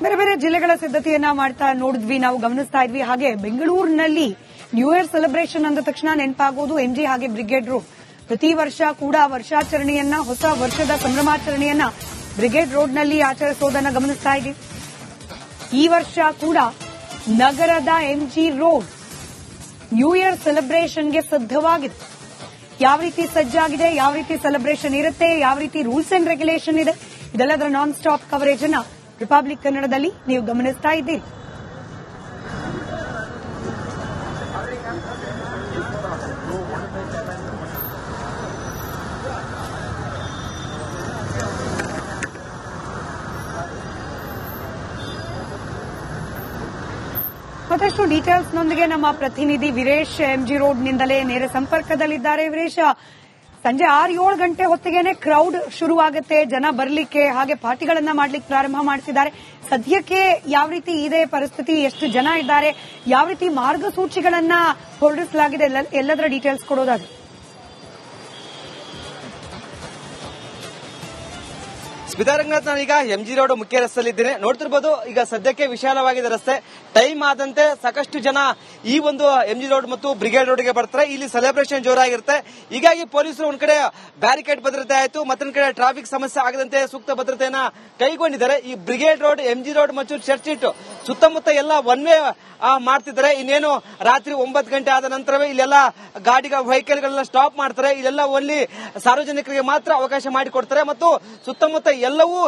ಬೇರೆ ಬೇರೆ ಜಿಲ್ಲೆಗಳ ಸಿದ್ಧತೆಯನ್ನ ಮಾಡ್ತಾ ನೋಡಿದ್ವಿ, ನಾವು ಗಮನಿಸ್ತಾ ಇದ್ವಿ. ಹಾಗೆ ಬೆಂಗಳೂರಿನಲ್ಲಿ ನ್ಯೂ ಇಯರ್ ಸೆಲೆಬ್ರೇಷನ್ ಅಂದ ತಕ್ಷಣ ನೆನಪಾಗೋದು ಎಂಜಿ ಹಾಗೆ ಬ್ರಿಗೇಡ್ ರೋಡ್. ಪ್ರತಿ ವರ್ಷ ಕೂಡ ವರ್ಷಾಚರಣೆಯನ್ನ, ಹೊಸ ವರ್ಷದ ಸಂಭ್ರಮಾಚರಣೆಯನ್ನ ಬ್ರಿಗೇಡ್ ರೋಡ್ನಲ್ಲಿ ಆಚರಿಸೋದನ್ನ ಗಮನಿಸ್ತಾ ಇದ್ದೀವಿ. ಈ ವರ್ಷ ಕೂಡ ನಗರದ ಎಂಜಿ ರೋಡ್ ನ್ಯೂ ಇಯರ್ ಸೆಲೆಬ್ರೇಷನ್ಗೆ ಸಿದ್ಧವಾಗಿದೆ. ಯಾವ ರೀತಿ ಸಜ್ಜಾಗಿದೆ, ಯಾವ ರೀತಿ ಸೆಲೆಬ್ರೇಷನ್ ಇರುತ್ತೆ, ಯಾವ ರೀತಿ ರೂಲ್ಸ್ ಅಂಡ್ ರೆಗ್ಯುಲೇಷನ್ ಇದೆ, ಇದೆಲ್ಲದರ ನಾನ್ ಸ್ಟಾಪ್ ಕವರೇಜ್ ಅನ್ನ ರಿಪಬ್ಲಿಕ್ ಕನ್ನಡದಲ್ಲಿ ನೀವು ಗಮನಿಸ್ತಾ ಇದ್ದೀರಿ. ಮತ್ತಷ್ಟು ಡೀಟೇಲ್ಸ್ನೊಂದಿಗೆ ನಮ್ಮ ಪ್ರತಿನಿಧಿ ವೀರೇಶ್ ಎಂಜಿ ರೋಡ್ನಿಂದಲೇ ನೇರ ಸಂಪರ್ಕದಲ್ಲಿದ್ದಾರೆ. ವೀರೇಶ್, ಸಂಜೆ 6-7 ಗಂಟೆ ಹೊತ್ತಿಗೆನೆ ಕ್ರೌಡ್ ಶುರುವಾಗುತ್ತೆ, ಜನ ಬರಲಿಕ್ಕೆ ಹಾಗೆ ಪಾರ್ಟಿಗಳನ್ನ ಮಾಡ್ಲಿಕ್ಕೆ ಪ್ರಾರಂಭ ಮಾಡ್ತಿದ್ದಾರೆ. ಸದ್ಯಕ್ಕೆ ಯಾವ ರೀತಿ ಇದೆ ಪರಿಸ್ಥಿತಿ, ಎಷ್ಟು ಜನ ಇದ್ದಾರೆ, ಯಾವ ರೀತಿ ಮಾರ್ಗಸೂಚಿಗಳನ್ನ ಹೊರಡಿಸಲಾಗಿದೆ, ಎಲ್ಲದರ ಡೀಟೇಲ್ಸ್ ಕೊಡೋದಾದ್ರೆ. ಸ್ಮಿತಾರಂಗನಾಥ್, ನಾನೀಗ ಎಂಜಿ ರೋಡ್ ಮುಖ್ಯ ರಸ್ತೆಯಲ್ಲಿದ್ದೇನೆ. ನೋಡ್ತಿರ್ಬೋದು, ಈಗ ಸದ್ಯಕ್ಕೆ ವಿಶಾಲವಾಗಿದೆ ರಸ್ತೆ. ಟೈಮ್ ಆದಂತೆ ಸಾಕಷ್ಟು ಜನ ಈ ಒಂದು ಎಂಜಿ ರೋಡ್ ಮತ್ತು ಬ್ರಿಗೇಡ್ ರೋಡ್ಗೆ ಬರ್ತಾರೆ. ಇಲ್ಲಿ ಸೆಲೆಬ್ರೇಷನ್ ಜೋರಾಗಿರುತ್ತೆ. ಹೀಗಾಗಿ ಪೊಲೀಸರು ಒಂದ್ ಕಡೆ ಬ್ಯಾರಿಕೇಡ್ ಭದ್ರತೆ ಆಯಿತು, ಮತ್ತೊಂದ್ ಕಡೆ ಟ್ರಾಫಿಕ್ ಸಮಸ್ಯೆ ಆಗದಂತೆ ಸೂಕ್ತ ಭದ್ರತೆಯನ್ನ ಕೈಗೊಂಡಿದ್ದಾರೆ. ಈ ಬ್ರಿಗೇಡ್ ರೋಡ್, ಎಂಜಿ ರೋಡ್ ಮತ್ತು ಚರ್ಚ್ ಸ್ಟ್ರೀಟ್ ಸುತ್ತಮುತ್ತ ಎಲ್ಲ ಒನ್ ವೇ ಮಾಡ್ತಿದ್ದಾರೆ. ಇನ್ನೇನು ರಾತ್ರಿ 9 ಗಂಟೆ ಆದ ನಂತರವೇ ಇಲ್ಲೆಲ್ಲ ವೆಹಿಕಲ್ಗಳನ್ನ ಸ್ಟಾಪ್ ಮಾಡ್ತಾರೆ. ಇಲ್ಲೆಲ್ಲ ಓನ್ಲಿ ಸಾರ್ವಜನಿಕರಿಗೆ ಮಾತ್ರ ಅವಕಾಶ ಮಾಡಿಕೊಡ್ತಾರೆ ಮತ್ತು ಸುತ್ತಮುತ್ತ ಎಲ್ಲವೂ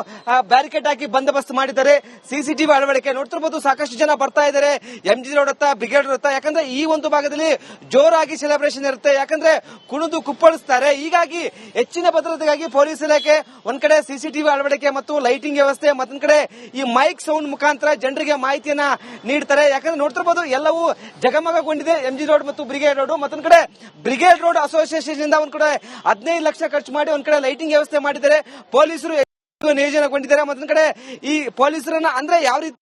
ಬ್ಯಾರಿಕೇಡ್ ಹಾಕಿ ಬಂದೋಬಸ್ತ್ ಮಾಡಿದ್ದಾರೆ. ಸಿಸಿಟಿವಿ ಅಳವಡಿಕೆ ನೋಡ್ತಿರ್ಬೋದು, ಸಾಕಷ್ಟು ಜನ ಬರ್ತಾ ಇದ್ದಾರೆ ಎಂಜಿ ರೋಡ್ ಹತ್ತ, ಬ್ರಿಗೇಡ್ ರೋಡ್ ಹತ್ತ. ಯಾಕಂದ್ರೆ ಈ ಒಂದು ಭಾಗದಲ್ಲಿ ಜೋರಾಗಿ ಸೆಲೆಬ್ರೇಷನ್ ಇರುತ್ತೆ, ಯಾಕಂದ್ರೆ ಕುಣಿದು ಕುಪ್ಪಳಿಸ್ತಾರೆ. ಹೀಗಾಗಿ ಹೆಚ್ಚಿನ ಭದ್ರತೆಗಾಗಿ ಪೊಲೀಸ್ ಇಲಾಖೆ ಒಂದ್ ಕಡೆ ಸಿಸಿಟಿವಿ ಅಳವಡಿಕೆ ಮತ್ತು ಲೈಟಿಂಗ್ ವ್ಯವಸ್ಥೆ, ಮತ್ತೊಂದ್ ಕಡೆ ಈ ಮೈಕ್ ಸೌಂಡ್ ಮುಖಾಂತರ ಜನರಿಗೆ ಮಾಹಿತಿಯನ್ನ ನೀಡ್ತಾರೆ. ಯಾಕಂದ್ರೆ ನೋಡ್ತಿರ್ಬೋದು, ಎಲ್ಲವೂ ಜಗಮಗಗೊಂಡಿದೆ ಎಂಜಿ ರೋಡ್ ಮತ್ತು ಬ್ರಿಗೇಡ್ ರೋಡ್. ಮತ್ತೊಂದ್ ಕಡೆ ಬ್ರಿಗೇಡ್ ರೋಡ್ ಅಸೋಸಿಯೇಷನ್ ಇಂದ ಒಂದ್ ಕಡೆ 15 ಲಕ್ಷ ಖರ್ಚು ಮಾಡಿ ಒಂದ್ ಕಡೆ ಲೈಟಿಂಗ್ ವ್ಯವಸ್ಥೆ ಮಾಡಿದ್ದಾರೆ. ಪೊಲೀಸರು ನಿಯೋಜನೆಗೊಂಡಿದ್ದಾರೆ. ಮತ್ತೊಂದ್ ಕಡೆ ಈ ಪೊಲೀಸರನ್ನ ಅಂದ್ರೆ ಯಾವ ರೀತಿ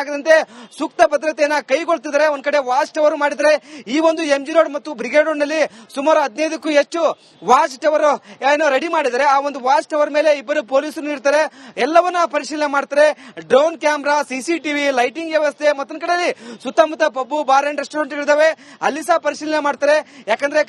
ಆಗದಂತೆ ಸೂಕ್ತ ಭದ್ರತೆಯನ್ನ ಕೈಗೊಳ್ತಿದ್ದಾರೆ. ಒಂದ್ ಕಡೆ ವಾಚ್ ಟವರ್ ಮಾಡಿದ್ರೆ ಈ ಒಂದು ಎಂಜಿ ರೋಡ್ ಮತ್ತು ಬ್ರಿಗೇಡ್ ರೋಡ್ ನಲ್ಲಿ ಸುಮಾರು 15ಕ್ಕೂ ಹೆಚ್ಚು ವಾಚ್ ಟವರ್ ಏನೋ ರೆಡಿ ಮಾಡಿದ್ದಾರೆ. ಆ ಒಂದು ವಾಚ್ ಟವರ್ ಮೇಲೆ ಇಬ್ಬರು ಪೊಲೀಸರು ಇರ್ತಾರೆ, ಎಲ್ಲವನ್ನ ಪರಿಶೀಲನೆ ಮಾಡ್ತಾರೆ. ಡ್ರೋನ್ ಕ್ಯಾಮ್ರಾ, ಸಿಸಿಟಿವಿ, ಲೈಟಿಂಗ್ ವ್ಯವಸ್ಥೆ, ಮತ್ತೊಂದ್ ಕಡೆ ಸುತ್ತಮುತ್ತ ಪಬ್ಬು, ಬಾರ್ ಅಂಡ್ ರೆಸ್ಟೋರೆಂಟ್ ಇದಾವೆ, ಅಲ್ಲಿ ಸಹ ಪರಿಶೀಲನೆ ಮಾಡ್ತಾರೆ. ಯಾಕಂದ್ರೆ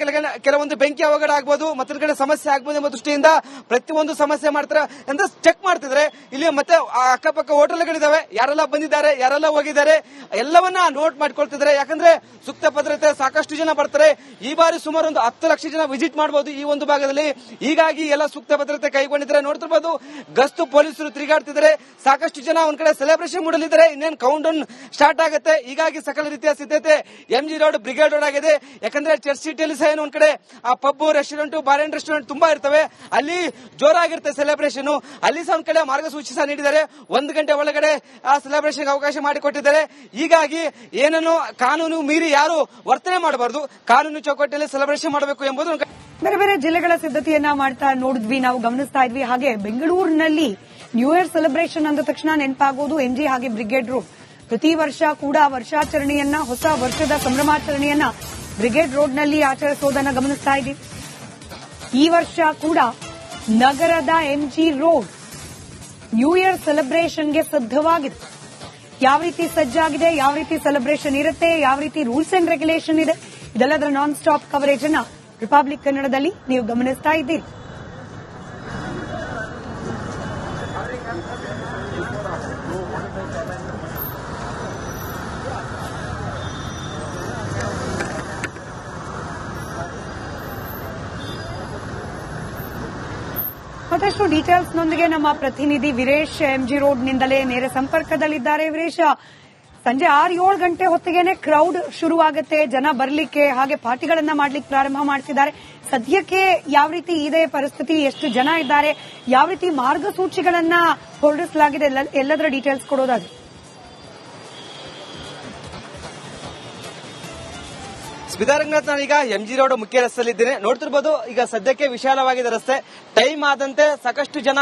ಕೆಲವೊಂದು ಬೆಂಕಿ ಅವಘಡ ಆಗ್ಬೋದು, ಮತ್ತೊಂದ್ ಕಡೆ ಸಮಸ್ಯೆ ಆಗ್ಬೋದು ಎಂಬ ದೃಷ್ಟಿಯಿಂದ ಪ್ರತಿಯೊಂದು ಸಮಸ್ಯೆ ಮಾಡ್ತಾರೆ ಅಂತ ಚೆಕ್ ಮಾಡ್ತಿದ್ರೆ. ಇಲ್ಲಿ ಮತ್ತೆ ಅಕ್ಕಪಕ್ಕ ಹೋಟೆಲ್ಗಳಿದಾವೆ, ಯಾರೆಲ್ಲ ಬಂದಿದ್ದಾರೆ, ಯಾರೆಲ್ಲ ಹೋಗಿದ್ದಾರೆ, ಎಲ್ಲವನ್ನ ನೋಟ್ ಮಾಡ್ಕೊಳ್ತಿದ್ದಾರೆ. ಯಾಕಂದ್ರೆ ಸೂಕ್ತ ಭದ್ರತೆ, ಸಾಕಷ್ಟು ಜನ ಬರ್ತಾರೆ. ಈ ಬಾರಿ ಸುಮಾರು ಒಂದು 10 ಲಕ್ಷ ಜನ ವಿಸಿಟ್ ಮಾಡಬಹುದು ಈ ಒಂದು ಭಾಗದಲ್ಲಿ. ಹೀಗಾಗಿ ಎಲ್ಲ ಸೂಕ್ತ ಭದ್ರತೆ ಕೈಗೊಂಡಿದ್ದಾರೆ. ನೋಡ್ತಿರ್ಬೋದು, ಗಸ್ತು ಪೊಲೀಸರು ತಿರುಗಾಡ್ತಿದ್ದಾರೆ. ಸಾಕಷ್ಟು ಜನ ಒಂದ್ ಕಡೆ ಸೆಲೆಬ್ರೇಷನ್ ಮಾಡಲಿದ್ದಾರೆ. ಇನ್ನೇನು ಕೌಂಟ್ ಡೌನ್ ಸ್ಟಾರ್ಟ್ ಆಗುತ್ತೆ. ಹೀಗಾಗಿ ಸಕಲ ರೀತಿಯ ಸಿದ್ಧತೆ ಎಂಜಿ ರೋಡ್, ಬ್ರಿಗೇಡ್ ರೋಡ್ ಆಗಿದೆ. ಯಾಕಂದ್ರೆ ಚರ್ಚ್ ಸಿಟಿಯಲ್ಲಿ ಸಹ ಒಂದ್ ಕಡೆ ಆ pub, restaurant, bar and restaurant ತುಂಬಾ ಇರ್ತವೆ, ಅಲ್ಲಿ ಜೋರಾಗಿರುತ್ತೆ ಸೆಲೆಬ್ರೇಷನ್. ಅಲ್ಲಿ ಸಹ ಒಂದ್ ಕಡೆ ಮಾರ್ಗಸೂಚಿ ಸಹ ನೀಡಿದ್ದಾರೆ. 1 ಗಂಟೆ ಒಳಗಡೆ ಆ ಸೆಲೆಬ್ರೇಷನ್ ಅವಕಾಶ ಮಾಡಿಕೊಟ್ಟಿದ್ದಾರೆ. ಹೀಗಾಗಿ ಏನನ್ನು ಕಾನೂನು ಮೀರಿ ಯಾರು ವರ್ತನೆ ಮಾಡಬಾರದು, ಕಾನೂನು ಚೌಕಟ್ಟಿನಲ್ಲಿ ಸೆಲೆಬ್ರೇಷನ್ ಮಾಡಬೇಕು ಎಂಬುದು. ಬೇರೆ ಬೇರೆ ಜಿಲ್ಲೆಗಳ ಸಿದ್ಧತೆಯನ್ನ ಮಾಡ್ತಾ ನೋಡಿದ್ವಿ, ನಾವು ಗಮನಿಸ್ತಾ ಇದ್ವಿ. ಹಾಗೆ ಬೆಂಗಳೂರಿನಲ್ಲಿ ನ್ಯೂ ಇಯರ್ ಸೆಲೆಬ್ರೇಷನ್ ಅಂದ ತಕ್ಷಣ ನೆನಪಾಗೋದು ಎಂಜಿ ಹಾಗೆ ಬ್ರಿಗೇಡ್ ರೋಡ್. ಪ್ರತಿ ವರ್ಷ ಕೂಡ ವರ್ಷಾಚರಣೆಯನ್ನ, ಹೊಸ ವರ್ಷದ ಸಂಭ್ರಮಾಚರಣೆಯನ್ನ ಬ್ರಿಗೇಡ್ ರೋಡ್ನಲ್ಲಿ ಆಚರಿಸೋದನ್ನ ಗಮನಿಸ್ತಾ ಇದ್ದೀವಿ. ಈ ವರ್ಷ ಕೂಡ ನಗರದ ಎಂಜಿ ರೋಡ್ ನ್ಯೂ ಇಯರ್ ಸೆಲೆಬ್ರೇಷನ್ಗೆ ಸಿದ್ಧವಾಗಿದೆ. ಯಾವ ರೀತಿ ಸಜ್ಜಾಗಿದೆ, ಯಾವ ರೀತಿ ಸೆಲೆಬ್ರೇಷನ್ ಇರುತ್ತೆ, ಯಾವ ರೀತಿ ರೂಲ್ಸ್ ಅಂಡ್ ರೆಗ್ಯುಲೇಷನ್ ಇದೆ, ಇದೆಲ್ಲದರ ನಾನ್ ಸ್ಟಾಪ್ ಕವರೇಜ್ ಅನ್ನ ರಿಪಬ್ಲಿಕ್ ಕನ್ನಡದಲ್ಲಿ ನೀವು ಗಮನಿಸ್ತಾ ಇದ್ದೀರಿ. ಮತ್ತಷ್ಟು ಡೀಟೇಲ್ಸ್ನೊಂದಿಗೆ ನಮ್ಮ ಪ್ರತಿನಿಧಿ ವೀರೇಶ್ ಎಂಜಿ ರೋಡ್ನಿಂದಲೇ ನೇರ ಸಂಪರ್ಕದಲ್ಲಿದ್ದಾರೆ. ವೀರೇಶ್, ಸಂಜೆ 6-7 ಗಂಟೆ ಹೊತ್ತಿಗೆನೆ ಕ್ರೌಡ್ ಶುರುವಾಗುತ್ತೆ, ಜನ ಬರಲಿಕ್ಕೆ ಹಾಗೆ ಪಾರ್ಟಿಗಳನ್ನ ಮಾಡ್ಲಿಕ್ಕೆ ಪ್ರಾರಂಭ ಮಾಡ್ತಿದ್ದಾರೆ. ಸದ್ಯಕ್ಕೆ ಯಾವ ರೀತಿ ಇದೆ ಪರಿಸ್ಥಿತಿ, ಎಷ್ಟು ಜನ ಇದ್ದಾರೆ, ಯಾವ ರೀತಿ ಮಾರ್ಗಸೂಚಿಗಳನ್ನ ಹೊರಡಿಸಲಾಗಿದೆ, ಎಲ್ಲದರ ಡೀಟೇಲ್ಸ್ ಕೊಡೋದಾದ್ರೆ. ಸ್ಮಿತಾರಂಗನಾಥ್, ನಾನೀಗ ಎಂಜಿ ರೋಡ್ ಮುಖ್ಯ ರಸ್ತೆಯಲ್ಲಿದ್ದೇನೆ. ನೋಡ್ತಿರ್ಬೋದು, ಈಗ ಸದ್ಯಕ್ಕೆ ವಿಶಾಲವಾಗಿದೆ ರಸ್ತೆ. ಟೈಮ್ ಟೈಮ್ ಆದಂತೆ ಸಾಕಷ್ಟು ಜನ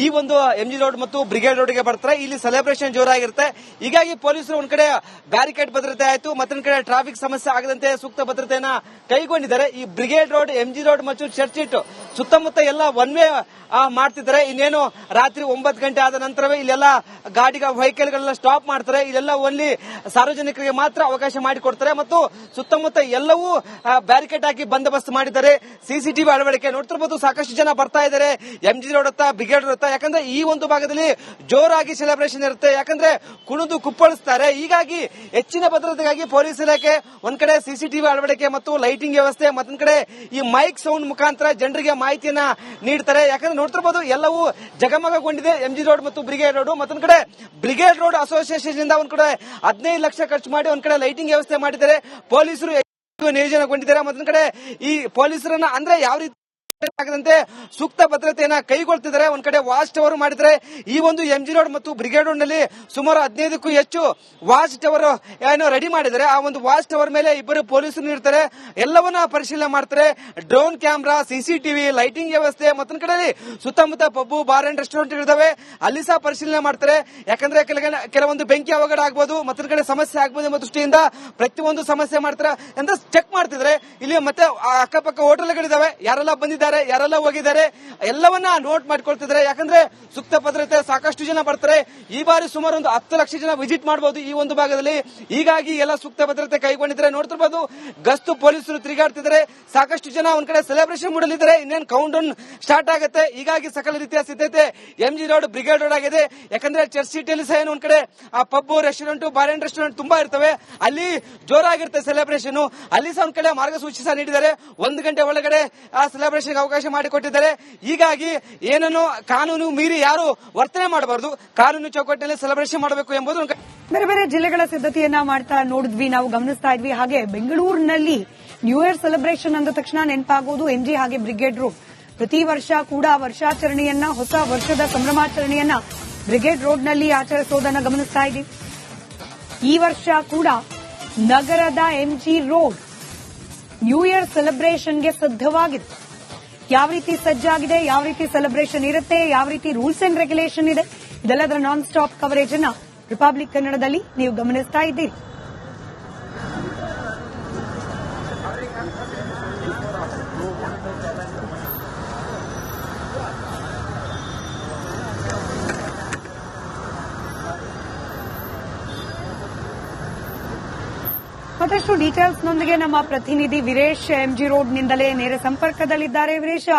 ಈ ಒಂದು MG ರೋಡ್ ಮತ್ತು ಬ್ರಿಗೇಡ್ ರೋಡ್ಗೆ ಬರ್ತಾರೆ. ಇಲ್ಲಿ ಸೆಲೆಬ್ರೇಷನ್ ಜೋರಾಗಿರುತ್ತೆ. ಹೀಗಾಗಿ ಪೊಲೀಸರು ಒಂದ್ ಕಡೆ ಬ್ಯಾರಿಕೇಡ್ ಭದ್ರತೆ ಆಯ್ತು, ಮತ್ತೊಂದ್ ಕಡೆ ಟ್ರಾಫಿಕ್ ಸಮಸ್ಯೆ ಆಗದಂತೆ ಸೂಕ್ತ ಭದ್ರತೆಯನ್ನ ಕೈಗೊಂಡಿದ್ದಾರೆ. ಈ ಬ್ರಿಗೇಡ್ ರೋಡ್, MG ರೋಡ್ ಮತ್ತು ಚರ್ಚ್ ಸ್ಟ್ರೀಟ್ ಸುತ್ತಮುತ್ತ ಎಲ್ಲ ಒನ್ ವೇ ಮಾಡ್ತಿದ್ದಾರೆ. ಇನ್ನೇನು ರಾತ್ರಿ 9 ಗಂಟೆ ಆದ ನಂತರವೇ ಇಲ್ಲೆಲ್ಲ ವೆಹಿಕಲ್ ಗಳನ್ನ ಸ್ಟಾಪ್ ಮಾಡ್ತಾರೆ. ಇಲ್ಲೆಲ್ಲ ಓನ್ಲಿ ಸಾರ್ವಜನಿಕರಿಗೆ ಮಾತ್ರ ಅವಕಾಶ ಮಾಡಿಕೊಡ್ತಾರೆ ಮತ್ತು ಸುತ್ತಮುತ್ತ ಎಲ್ಲವೂ ಬ್ಯಾರಿಕೇಡ್ ಹಾಕಿ ಬಂದೋಬಸ್ತ್ ಮಾಡಿದ್ದಾರೆ. ಸಿಸಿಟಿವಿ ಅಳವಡಿಕೆ ನೋಡ್ತಿರ್ಬೋದು. ಸಾಕಷ್ಟು ಜನ ಬರ್ತಾ ಇದ್ದಾರೆ MG ರೋಡ್ ಹತ್ತ, ಬ್ರಿಗೇಡ್ ರೋಡ್ ಹತ್ತ. ಯಾಕಂದ್ರೆ ಈ ಒಂದು ಭಾಗದಲ್ಲಿ ಜೋರಾಗಿ ಸೆಲೆಬ್ರೇಷನ್ ಇರುತ್ತೆ. ಯಾಕಂದ್ರೆ ಕುಣಿದು ಕುಪ್ಪಳಿಸ್ತಾರೆ. ಹೀಗಾಗಿ ಹೆಚ್ಚಿನ ಭದ್ರತೆಗಾಗಿ ಪೊಲೀಸ್ ಇಲಾಖೆ ಒಂದ್ ಕಡೆ ಸಿಸಿಟಿವಿ ಅಳವಡಿಕೆ ಮತ್ತು ಲೈಟಿಂಗ್ ವ್ಯವಸ್ಥೆ, ಮತ್ತೊಂದ್ ಕಡೆ ಈ ಮೈಕ್ ಸೌಂಡ್ ಮುಖಾಂತರ ಜನರಿಗೆ ಮಾಹಿತಿಯನ್ನ ನೀಡ್ತಾರೆ. ಯಾಕಂದ್ರೆ ನೋಡ್ತಿರ್ಬೋದು ಎಲ್ಲವೂ ಜಗಮಗಗೊಂಡಿದೆ MG ರೋಡ್ ಮತ್ತು ಬ್ರಿಗೇಡ್ ರೋಡ್. ಮತ್ತೊಂದ್ ಕಡೆ ಬ್ರಿಗೇಡ್ ರೋಡ್ ಅಸೋಸಿಯೇಷನ್ ಇಂದ ಒಂದ್ ಕಡೆ 15 ಲಕ್ಷ ಖರ್ಚು ಮಾಡಿ ಒಂದ್ ಕಡೆ ಲೈಟಿಂಗ್ ವ್ಯವಸ್ಥೆ ಮಾಡಿದ್ದಾರೆ. ಪೊಲೀಸರು ನಿಯೋಜನೆಗೊಂಡಿದ್ದಾರೆ. ಮತ್ತೊಂದ್ ಕಡೆ ಈ ಪೊಲೀಸರನ್ನ ಅಂದ್ರೆ ಯಾವ ರೀತಿ ಆಗದಂತೆ ಸೂಕ್ತ ಭದ್ರತೆಯನ್ನ ಕೈಗೊಳ್ತಿದ್ದಾರೆ. ಒಂದ್ ಕಡೆ ವಾಚ್ ಟವರ್ ಮಾಡಿದ್ರೆ ಈ ಒಂದು MG ರೋಡ್ ಮತ್ತು ಬ್ರಿಗೇಡ್ ರೋಡ್ ನಲ್ಲಿ ಸುಮಾರು 15ಕ್ಕೂ ಹೆಚ್ಚು ವಾಚ್ ಟವರ್ ಏನೋ ರೆಡಿ ಮಾಡಿದ್ದಾರೆ. ಆ ಒಂದು ವಾಚ್ ಟವರ್ ಮೇಲೆ ಇಬ್ಬರು ಪೊಲೀಸರು ಇರ್ತಾರೆ. ಎಲ್ಲವನ್ನ ಪರಿಶೀಲನೆ ಮಾಡ್ತಾರೆ. ಡ್ರೋನ್ ಕ್ಯಾಮ್ರಾ, ಸಿಸಿಟಿವಿ, ಲೈಟಿಂಗ್ ವ್ಯವಸ್ಥೆ, ಮತ್ತೊಂದ್ ಕಡೆ ಸುತ್ತಮುತ್ತ ಪಬ್ಬು, ಬಾರ್ ಅಂಡ್ ರೆಸ್ಟೋರೆಂಟ್ ಇದಾವೆ, ಅಲ್ಲಿ ಸಹ ಪರಿಶೀಲನೆ ಮಾಡ್ತಾರೆ. ಯಾಕಂದ್ರೆ ಕೆಲವೊಂದು ಬೆಂಕಿ ಅವಘಡ ಆಗ್ಬೋದು, ಮತ್ತೊಂದ್ ಕಡೆ ಸಮಸ್ಯೆ ಆಗ್ಬೋದು ಎಂಬ ದೃಷ್ಟಿಯಿಂದ ಪ್ರತಿಯೊಂದು ಸಮಸ್ಯೆ ಮಾಡ್ತಾರೆ ಅಂತ ಚೆಕ್ ಮಾಡ್ತಿದ್ರೆ. ಇಲ್ಲಿ ಮತ್ತೆ ಅಕ್ಕಪಕ್ಕ ಹೋಟೆಲ್ಗಳಿದಾವೆ, ಯಾರೆಲ್ಲ ಬಂದಿದ್ದಾರೆ, ಯಾರೆಲ್ಲ ಹೋಗಿದ್ದಾರೆ, ಎಲ್ಲವನ್ನ ನೋಟ್ ಮಾಡ್ಕೊಳ್ತಿದ್ದಾರೆ. ಯಾಕಂದ್ರೆ ಸೂಕ್ತ ಭದ್ರತೆ, ಸಾಕಷ್ಟು ಜನ ಬರ್ತಾರೆ. ಈ ಬಾರಿ ಸುಮಾರು ಒಂದು 10 ಲಕ್ಷ ಜನ ವಿಸಿಟ್ ಮಾಡಬಹುದು ಈ ಒಂದು ಭಾಗದಲ್ಲಿ. ಹೀಗಾಗಿ ಎಲ್ಲ ಸೂಕ್ತ ಭದ್ರತೆ ಕೈಗೊಂಡಿದ್ದಾರೆ. ನೋಡ್ತಿರ್ಬೋದು ಗಸ್ತು ಪೊಲೀಸರು ತಿರುಗಾಡ್ತಿದ್ದಾರೆ. ಸಾಕಷ್ಟು ಜನ ಒಂದ್ ಕಡೆ ಸೆಲೆಬ್ರೇಷನ್ ಮಾಡಲಿದ್ದಾರೆ. ಇನ್ನೇನು ಕೌಂಟ್ ಡೌನ್ ಸ್ಟಾರ್ಟ್ ಆಗುತ್ತೆ. ಹೀಗಾಗಿ ಸಕಲ ರೀತಿಯ ಸಿದ್ಧತೆ MG ರೋಡ್, ಬ್ರಿಗೇಡ್ ರೋಡ್ ಆಗಿದೆ. ಯಾಕಂದ್ರೆ ಚರ್ಚ್ ಸಿಟಿಯಲ್ಲಿ ಸಹ ಏನು ಒಂದ್ ಕಡೆ ಆ pub, restaurant, bar and restaurant ತುಂಬಾ ಇರ್ತವೆ. ಅಲ್ಲಿ ಜೋರಾಗಿರುತ್ತೆ ಸೆಲೆಬ್ರೇಷನ್. ಅಲ್ಲಿ ಸಹ ಒಂದ್ ಕಡೆ ಮಾರ್ಗಸೂಚಿ ಸಹ ನೀಡಿದ್ದಾರೆ. 1 ಗಂಟೆ ಒಳಗಡೆ ಆ ಸೆಲೆಬ್ರೇಷನ್ ಅವಕಾಶ ಮಾಡಿಕೊಟ್ಟಿದ್ದಾರೆ. ಹೀಗಾಗಿ ಏನನ್ನು ಕಾನೂನು ಮೀರಿ ಯಾರು ವರ್ತನೆ ಮಾಡಬಾರದು, ಕಾನೂನು ಚೌಕಟ್ಟಿನಲ್ಲಿ ಸೆಲೆಬ್ರೇಷನ್ ಮಾಡಬೇಕು ಎಂಬುದು ಬೇರೆ ಬೇರೆ ಜಿಲ್ಲೆಗಳ ಸಿದ್ಧತೆಯನ್ನ ಮಾಡ್ತಾ ನೋಡಿದ್ವಿ, ನಾವು ಗಮನಿಸ್ತಾ ಇದ್ವಿ. ಹಾಗೆ ಬೆಂಗಳೂರಿನಲ್ಲಿ ನ್ಯೂ ಇಯರ್ ಸೆಲೆಬ್ರೇಷನ್ ಅಂದ ತಕ್ಷಣ ನೆನಪಾಗೋದು MG ಹಾಗೆ ಬ್ರಿಗೇಡ್ ರೋಡ್. ಪ್ರತಿ ವರ್ಷ ಕೂಡ ವರ್ಷಾಚರಣೆಯನ್ನ, ಹೊಸ ವರ್ಷದ ಸಂಭ್ರಮಾಚರಣೆಯನ್ನ ಬ್ರಿಗೇಡ್ ರೋಡ್ನಲ್ಲಿ ಆಚರಿಸೋದನ್ನ ಗಮನಿಸ್ತಾ ಇದ್ದೀವಿ. ಈ ವರ್ಷ ಕೂಡ ನಗರದ MG ರೋಡ್ ನ್ಯೂ ಇಯರ್ ಸೆಲೆಬ್ರೇಷನ್ಗೆ ಸಿದ್ಧವಾಗಿದೆ. ಯಾವ ರೀತಿ ಸಜ್ಜಾಗಿದೆ, ಯಾವ ರೀತಿ ಸೆಲೆಬ್ರೇಷನ್ ಇರುತ್ತೆ, ಯಾವ ರೀತಿ ರೂಲ್ಸ್ ಅಂಡ್ ರೆಗ್ಯುಲೇಷನ್ ಇದೆ, ಇದೆಲ್ಲದರ ನಾನ್ ಸ್ಟಾಪ್ ಕವರೇಜ್ ಅನ್ನ ರಿಪಬ್ಲಿಕ್ ಕನ್ನಡದಲ್ಲಿ ನೀವು ಗಮನಿಸ್ತಾ ಇದ್ದೀರಿ. ಮತ್ತಷ್ಟು ಡೀಟೇಲ್ಸ್ ನೊಂದಿಗೆ ನಮ್ಮ ಪ್ರತಿನಿಧಿ ವೀರೇಶ್ MG ರೋಡ್ ನಿಂದಲೇ ನೇರ ಸಂಪರ್ಕದಲ್ಲಿದ್ದಾರೆ. ವೀರೇಶ್,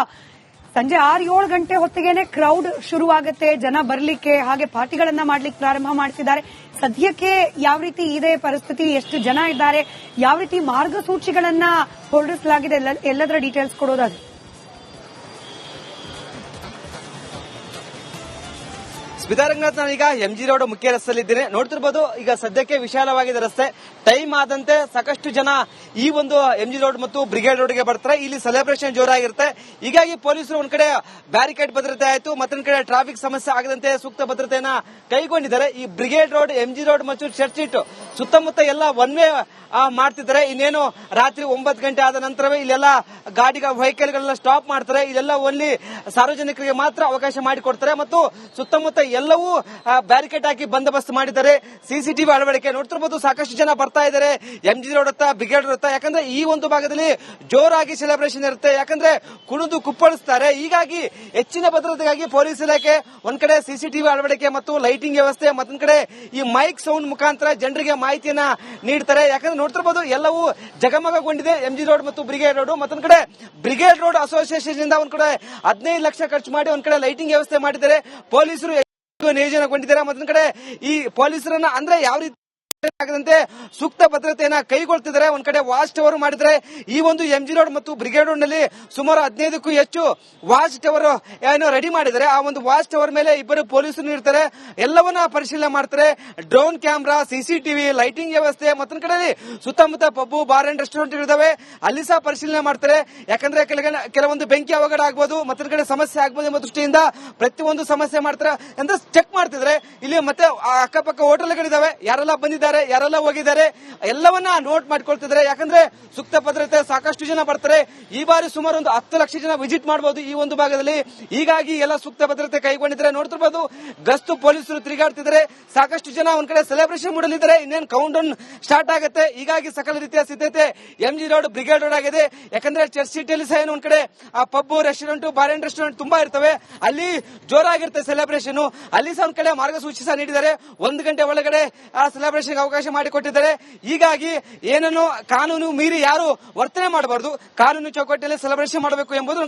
ಸಂಜೆ 6-7 ಗಂಟೆ ಹೊತ್ತಿಗೆನೆ ಕ್ರೌಡ್ ಶುರುವಾಗುತ್ತೆ, ಜನ ಬರಲಿಕ್ಕೆ, ಹಾಗೆ ಪಾರ್ಟಿಗಳನ್ನ ಮಾಡ್ಲಿಕ್ಕೆ ಪ್ರಾರಂಭ ಮಾಡ್ತಿದ್ದಾರೆ. ಸದ್ಯಕ್ಕೆ ಯಾವ ರೀತಿ ಇದೆ ಪರಿಸ್ಥಿತಿ, ಎಷ್ಟು ಜನ ಇದ್ದಾರೆ, ಯಾವ ರೀತಿ ಮಾರ್ಗಸೂಚಿಗಳನ್ನ ಹೊರಡಿಸಲಾಗಿದೆ, ಎಲ್ಲದರ ಡೀಟೇಲ್ಸ್ ಕೊಡೋದಾದ್ರೆ. ಸ್ಮಿತಾರಂಗನಾಥ್, ನಾನೀಗ MG ರೋಡ್ ಮುಖ್ಯ ರಸ್ತೆಯಲ್ಲಿದ್ದೇನೆ. ನೋಡ್ತಿರ್ಬೋದು ಈಗ ಸದ್ಯಕ್ಕೆ ವಿಶಾಲವಾಗಿದೆ ರಸ್ತೆ. ಟೈಮ್ ಆದಂತೆ ಸಾಕಷ್ಟು ಜನ ಈ ಒಂದು MG ರೋಡ್ ಮತ್ತು ಬ್ರಿಗೇಡ್ ರೋಡ್ಗೆ ಬರ್ತಾರೆ. ಇಲ್ಲಿ ಸೆಲೆಬ್ರೇಷನ್ ಜೋರಾಗಿರುತ್ತೆ. ಹೀಗಾಗಿ ಪೊಲೀಸರು ಒಂದ್ ಕಡೆ ಬ್ಯಾರಿಕೇಡ್ ಭದ್ರತೆ ಆಯ್ತು, ಮತ್ತೊಂದ್ ಕಡೆ ಟ್ರಾಫಿಕ್ ಸಮಸ್ಯೆ ಆಗದಂತೆ ಸೂಕ್ತ ಭದ್ರತೆಯನ್ನ ಕೈಗೊಂಡಿದ್ದಾರೆ. ಈ ಬ್ರಿಗೇಡ್ ರೋಡ್, MG ರೋಡ್ ಮತ್ತು ಚರ್ಚ್ ಸ್ಟ್ರೀಟ್ ಸುತ್ತಮುತ್ತ ಎಲ್ಲ ಒನ್ ವೇ ಮಾಡ್ತಿದ್ದಾರೆ. ಇನ್ನೇನು ರಾತ್ರಿ 9 ಗಂಟೆ ಆದ ನಂತರವೇ ಇಲ್ಲೆಲ್ಲ ವೆಹಿಕಲ್ ಗಳನ್ನ ಸ್ಟಾಪ್ ಮಾಡ್ತಾರೆ. ಇಲ್ಲೆಲ್ಲ ಓನ್ಲಿ ಸಾರ್ವಜನಿಕರಿಗೆ ಮಾತ್ರ ಅವಕಾಶ ಮಾಡಿಕೊಡ್ತಾರೆ ಮತ್ತು ಸುತ್ತಮುತ್ತ ಎಲ್ಲವೂ ಬ್ಯಾರಿಕೇಡ್ ಹಾಕಿ ಬಂದೋಬಸ್ತ್ ಮಾಡಿದ್ದಾರೆ. ಸಿಸಿಟಿವಿ ಅಳವಡಿಕೆ ನೋಡ್ತಿರ್ಬೋದು. ಸಾಕಷ್ಟು ಜನ ಬರ್ತಾ ಇದ್ದಾರೆ MG ರೋಡ್ ಹತ್ತ, ಬ್ರಿಗೇಡ್ ರೋಡ್ ಹತ್ತ. ಯಾಕಂದ್ರೆ ಈ ಒಂದು ಭಾಗದಲ್ಲಿ ಜೋರಾಗಿ ಸೆಲೆಬ್ರೇಷನ್ ಇರುತ್ತೆ. ಯಾಕಂದ್ರೆ ಕುಣಿದು ಕುಪ್ಪಳಿಸ್ತಾರೆ. ಹೀಗಾಗಿ ಹೆಚ್ಚಿನ ಭದ್ರತೆಗಾಗಿ ಪೊಲೀಸ್ ಇಲಾಖೆ ಒಂದ್ ಕಡೆ ಸಿಸಿಟಿವಿ ಅಳವಡಿಕೆ ಮತ್ತು ಲೈಟಿಂಗ್ ವ್ಯವಸ್ಥೆ, ಮತ್ತೊಂದ್ ಕಡೆ ಈ ಮೈಕ್ ಸೌಂಡ್ ಮುಖಾಂತರ ಜನರಿಗೆ ಮಾಹಿತಿಯನ್ನ ನೀಡ್ತಾರೆ. ಯಾಕಂದ್ರೆ ನೋಡ್ತಿರ್ಬೋದು ಎಲ್ಲವೂ ಜಗಮಗಗೊಂಡಿದೆ MG ರೋಡ್ ಮತ್ತು ಬ್ರಿಗೇಡ್ ರೋಡ್. ಮತ್ತೊಂದ್ ಕಡೆ ಬ್ರಿಗೇಡ್ ರೋಡ್ ಅಸೋಸಿಯೇಷನ್ ಇಂದ ಒಂದ್ ಕಡೆ 15 ಲಕ್ಷ ಖರ್ಚು ಮಾಡಿ ಒಂದ್ ಕಡೆ ಲೈಟಿಂಗ್ ವ್ಯವಸ್ಥೆ ಮಾಡಿದ್ದಾರೆ. ಪೊಲೀಸರು ನಿಯೋಜನೆಗೊಂಡಿದ್ದಾರೆ. ಮತ್ತೊಂದ್ ಕಡೆ ಈ ಪೊಲೀಸರನ್ನ ಅಂದ್ರೆ ಯಾವ ರೀತಿ ಆಗದಂತೆ ಸೂಕ್ತ ಭದ್ರತೆಯನ್ನ ಕೈಗೊಳ್ತಿದ್ದಾರೆ. ಒಂದ್ ಕಡೆ ವಾಚ್ ಟವರ್ ಮಾಡಿದ್ರೆ ಈ ಒಂದು MG ರೋಡ್ ಮತ್ತು ಬ್ರಿಗೇಡ್ ರೋಡ್ ನಲ್ಲಿ ಸುಮಾರು 15ಕ್ಕೂ ಹೆಚ್ಚು ವಾಚ್ ಟವರ್ ಏನೋ ರೆಡಿ ಮಾಡಿದ್ದಾರೆ. ಆ ಒಂದು ವಾಚ್ ಟವರ್ ಮೇಲೆ ಇಬ್ಬರು ಪೊಲೀಸರು ಇರ್ತಾರೆ. ಎಲ್ಲವನ್ನ ಪರಿಶೀಲನೆ ಮಾಡ್ತಾರೆ. ಡ್ರೋನ್ ಕ್ಯಾಮ್ರಾ, ಸಿಸಿಟಿವಿ, ಲೈಟಿಂಗ್ ವ್ಯವಸ್ಥೆ, ಮತ್ತೊಂದ್ ಕಡೆ ಸುತ್ತಮುತ್ತ ಪಬ್ಬು, ಬಾರ್ ಅಂಡ್ ರೆಸ್ಟೋರೆಂಟ್ ಇದಾವೆ, ಅಲ್ಲಿ ಸಹ ಪರಿಶೀಲನೆ ಮಾಡ್ತಾರೆ. ಯಾಕಂದ್ರೆ ಕೆಲವೊಂದು ಬೆಂಕಿ ಅವಘಡ ಆಗ್ಬೋದು, ಮತ್ತೊಂದ್ ಕಡೆ ಸಮಸ್ಯೆ ಆಗ್ಬೋದು ಎಂಬ ದೃಷ್ಟಿಯಿಂದ ಪ್ರತಿಯೊಂದು ಸಮಸ್ಯೆ ಮಾಡ್ತಾರೆ ಅಂತ ಚೆಕ್ ಮಾಡ್ತಿದ್ರೆ. ಇಲ್ಲಿ ಮತ್ತೆ ಅಕ್ಕಪಕ್ಕ ಹೋಟೆಲ್ಗಳಿದಾವೆ, ಯಾರೆಲ್ಲ ಬಂದಿದ್ದಾರೆ, ಬಂದಿದ್ದಾರೆ, ಯಾರೆಲ್ಲ ಹೋಗಿದ್ದಾರೆ ಎಲ್ಲವನ್ನ ನೋಟ್ ಮಾಡ್ಕೊಳ್ತಿದ್ದಾರೆ. ಯಾಕಂದ್ರೆ ಸೂಕ್ತ ಭದ್ರತೆ ಸಾಕಷ್ಟು ಜನ ಬರ್ತಾರೆ. ಈ ಬಾರಿ ಸುಮಾರು ಒಂದು 10 ಲಕ್ಷ ಜನ ವಿಸಿಟ್ ಮಾಡಬಹುದು ಈ ಒಂದು ಭಾಗದಲ್ಲಿ. ಹೀಗಾಗಿ ಎಲ್ಲ ಸೂಕ್ತ ಭದ್ರತೆ ಕೈಗೊಂಡಿದ್ದಾರೆ. ನೋಡ್ತಿರ್ಬೋದು ಗಸ್ತು ಪೊಲೀಸರು ತಿರುಗಾಡ್ತಿದ್ದಾರೆ. ಸಾಕಷ್ಟು ಜನ ಒಂದ್ ಕಡೆ ಸೆಲೆಬ್ರೇಷನ್ ಮಾಡಲಿದ್ದಾರೆ. ಇನ್ನೇನು ಕೌಂಟ್ ಡೌನ್ ಸ್ಟಾರ್ಟ್ ಆಗುತ್ತೆ. ಹೀಗಾಗಿ ಸಕಲ ರೀತಿಯ ಸಿದ್ಧತೆ MG ರೋಡ್ ಬ್ರಿಗೇಡ್ ರೋಡ್ ಆಗಿದೆ. ಯಾಕಂದ್ರೆ ಚರ್ಚ್ ಸಿಟಿಯಲ್ಲಿ ಸಹ ಒಂದ್ ಕಡೆ ಆ pub restaurant bar and restaurant ತುಂಬಾ ಇರ್ತವೆ. ಅಲ್ಲಿ ಜೋರಾಗಿರುತ್ತೆ ಸೆಲೆಬ್ರೇಷನ್. ಅಲ್ಲಿ ಸಹ ಒಂದ್ ಕಡೆ ಮಾರ್ಗಸೂಚಿ ಸಹ ನೀಡಿದ್ದಾರೆ. 1 ಗಂಟೆ ಒಳಗಡೆ ಆ ಸೆಲೆಬ್ರೇಷನ್ ಅವಕಾಶ ಮಾಡಿಕೊಟ್ಟಿದ್ದಾರೆ. ಹೀಗಾಗಿ ಏನನ್ನು ಕಾನೂನು ಮೀರಿ ಯಾರು ವರ್ತನೆ ಮಾಡಬಾರದು, ಕಾನೂನು ಚೌಕಟ್ಟಿನಲ್ಲಿ ಸೆಲೆಬ್ರೇಷನ್ ಮಾಡಬೇಕು ಎಂಬುದು